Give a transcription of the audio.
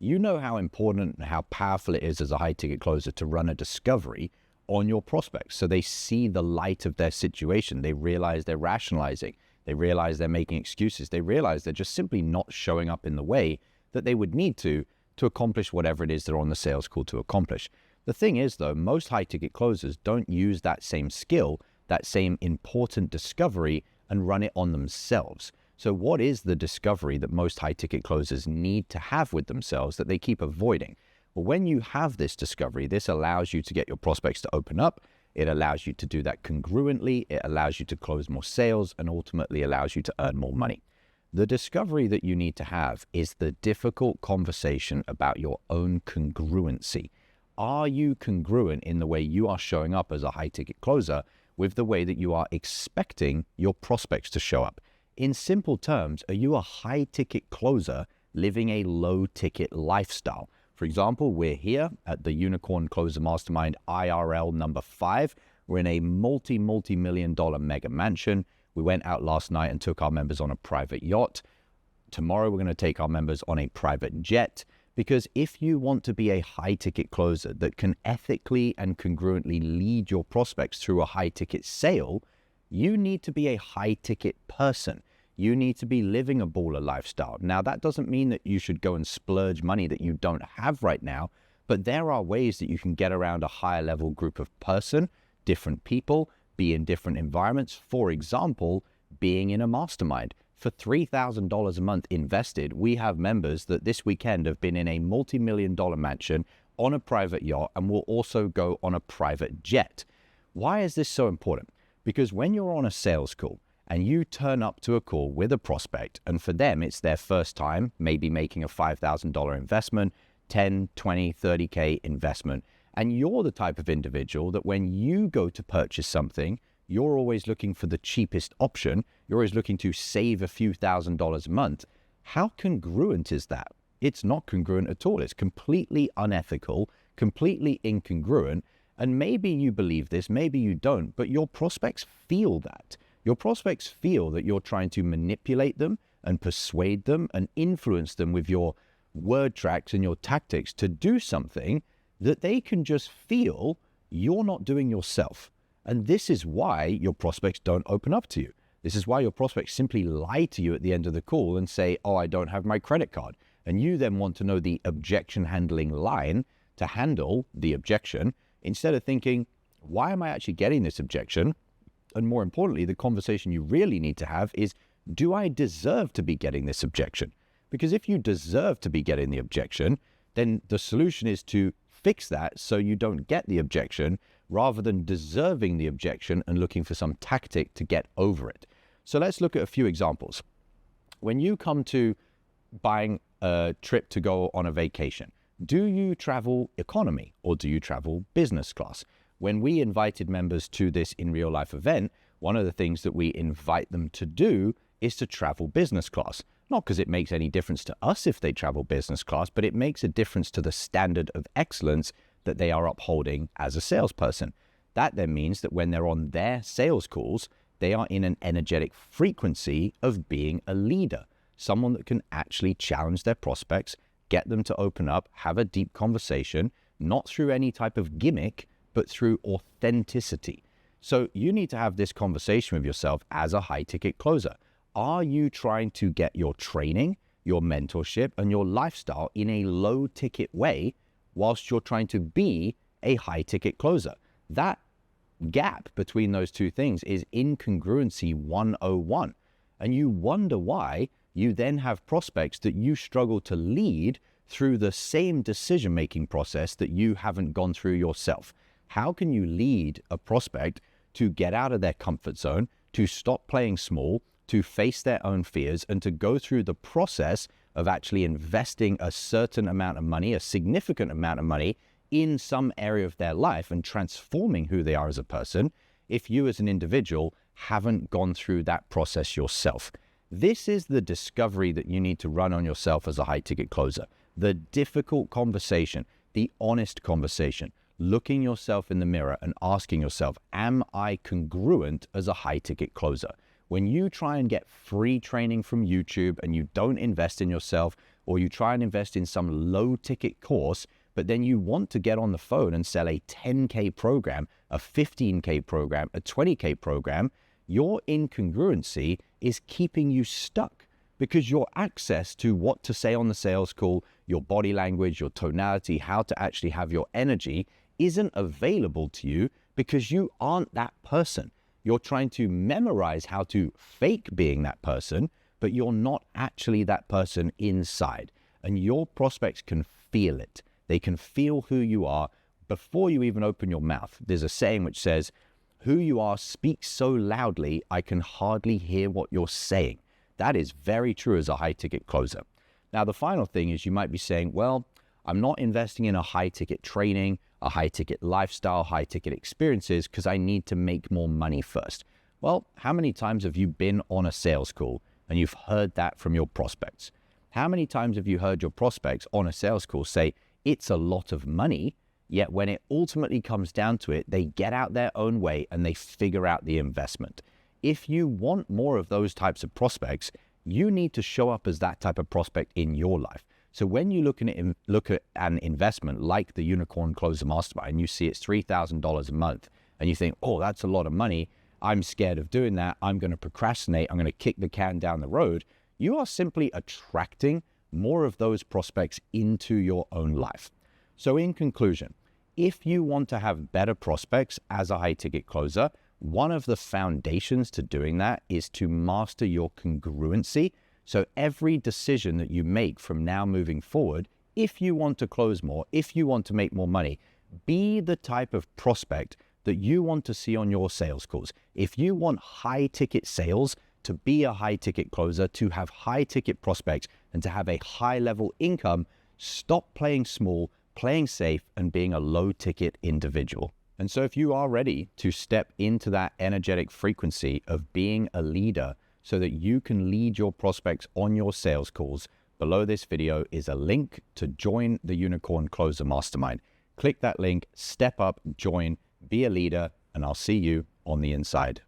You know how important and how powerful it is as a high ticket closer to run a discovery on your prospects so they see the light of their situation. They realize they're rationalizing. They realize they're making excuses. They realize they're just simply not showing up in the way that they would need to accomplish whatever it is they're on the sales call to accomplish. The thing is, though, most high ticket closers don't use that same skill, that same important discovery, and run it on themselves. So what is the discovery that most high ticket closers need to have with themselves that they keep avoiding? Well, when you have this discovery, this allows you to get your prospects to open up. It allows you to do that congruently. It allows you to close more sales and ultimately allows you to earn more money. The discovery that you need to have is the difficult conversation about your own congruency. Are you congruent in the way you are showing up as a high ticket closer with the way that you are expecting your prospects to show up? In simple terms, are you a high ticket closer living a low ticket lifestyle? For example, we're here at the Unicorn Closer Mastermind IRL number 5. We're in a multi-million dollar mega mansion. We went out last night and took our members on a private yacht. Tomorrow, we're going to take our members on a private jet. Because if you want to be a high ticket closer that can ethically and congruently lead your prospects through a high ticket sale, you need to be a high ticket person. You need to be living a baller lifestyle. Now, that doesn't mean that you should go and splurge money that you don't have right now, but there are ways that you can get around a higher level group of person, different people, be in different environments. For example, being in a mastermind. For $3,000 a month invested, we have members that this weekend have been in a multi-million dollar mansion on a private yacht and will also go on a private jet. Why is this so important? Because when you're on a sales call and you turn up to a call with a prospect, and for them, it's their first time, maybe making a $5,000 investment, 10, 20, 30K investment, and you're the type of individual that when you go to purchase something, you're always looking for the cheapest option. You're always looking to save a few $1,000s a month. How congruent is that? It's not congruent at all. It's completely unethical, completely incongruent. And maybe you believe this, maybe you don't, but your prospects feel that. Your prospects feel that you're trying to manipulate them and persuade them and influence them with your word tracks and your tactics to do something that they can just feel you're not doing yourself. And this is why your prospects don't open up to you. This is why your prospects simply lie to you at the end of the call and say, oh, I don't have my credit card. And you then want to know the objection handling line to handle the objection instead of thinking, why am I actually getting this objection? And more importantly, the conversation you really need to have is, do I deserve to be getting this objection? Because if you deserve to be getting the objection, then the solution is to fix that so you don't get the objection rather than deserving the objection and looking for some tactic to get over it. So let's look at a few examples. When you come to buying a trip to go on a vacation, do you travel economy or do you travel business class? When we invited members to this in real life event, one of the things that we invite them to do is to travel business class. Not because it makes any difference to us if they travel business class, but it makes a difference to the standard of excellence that they are upholding as a salesperson. That then means that when they're on their sales calls, they are in an energetic frequency of being a leader, someone that can actually challenge their prospects, get them to open up, have a deep conversation, not through any type of gimmick, but through authenticity. So you need to have this conversation with yourself as a high ticket closer. Are you trying to get your training, your mentorship, and your lifestyle in a low ticket way whilst you're trying to be a high ticket closer? That gap between those two things is incongruency 101. And you wonder why you then have prospects that you struggle to lead through the same decision-making process that you haven't gone through yourself. How can you lead a prospect to get out of their comfort zone, to stop playing small, to face their own fears, and to go through the process of actually investing a certain amount of money, a significant amount of money, in some area of their life and transforming who they are as a person, if you as an individual haven't gone through that process yourself? This is the discovery that you need to run on yourself as a high ticket closer. The difficult conversation, the honest conversation, looking yourself in the mirror and asking yourself, am I congruent as a high ticket closer? When you try and get free training from YouTube and you don't invest in yourself, or you try and invest in some low ticket course, but then you want to get on the phone and sell a 10K program, a 15K program, a 20K program, your incongruency is keeping you stuck because your access to what to say on the sales call, your body language, your tonality, how to actually have your energy isn't available to you because you aren't that person. You're trying to memorize how to fake being that person, but you're not actually that person inside. And your prospects can feel it. They can feel who you are before you even open your mouth. There's a saying which says, "Who you are speaks so loudly, I can hardly hear what you're saying." That is very true as a high-ticket closer. Now, the final thing is you might be saying, well, I'm not investing in a high-ticket training, a high-ticket lifestyle, high-ticket experiences because I need to make more money first. Well, how many times have you been on a sales call and you've heard that from your prospects? How many times have you heard your prospects on a sales call say, it's a lot of money, yet when it ultimately comes down to it, they get out their own way and they figure out the investment? If you want more of those types of prospects, you need to show up as that type of prospect in your life. So when you look at an investment like the Unicorn Closer Mastermind, and you see it's $3,000 a month, and you think, oh, that's a lot of money, I'm scared of doing that, I'm going to procrastinate, I'm going to kick the can down the road, you are simply attracting more of those prospects into your own life. So in conclusion, if you want to have better prospects as a high-ticket closer, one of the foundations to doing that is to master your congruency. So every decision that you make from now moving forward, if you want to close more, if you want to make more money, be the type of prospect that you want to see on your sales calls. If you want high-ticket sales, to be a high-ticket closer, to have high-ticket prospects, and to have a high-level income, stop playing small, playing safe, and being a low-ticket individual. And so if you are ready to step into that energetic frequency of being a leader so that you can lead your prospects on your sales calls, below this video is a link to join the Unicorn Closer Mastermind. Click that link, step up, join, be a leader, and I'll see you on the inside.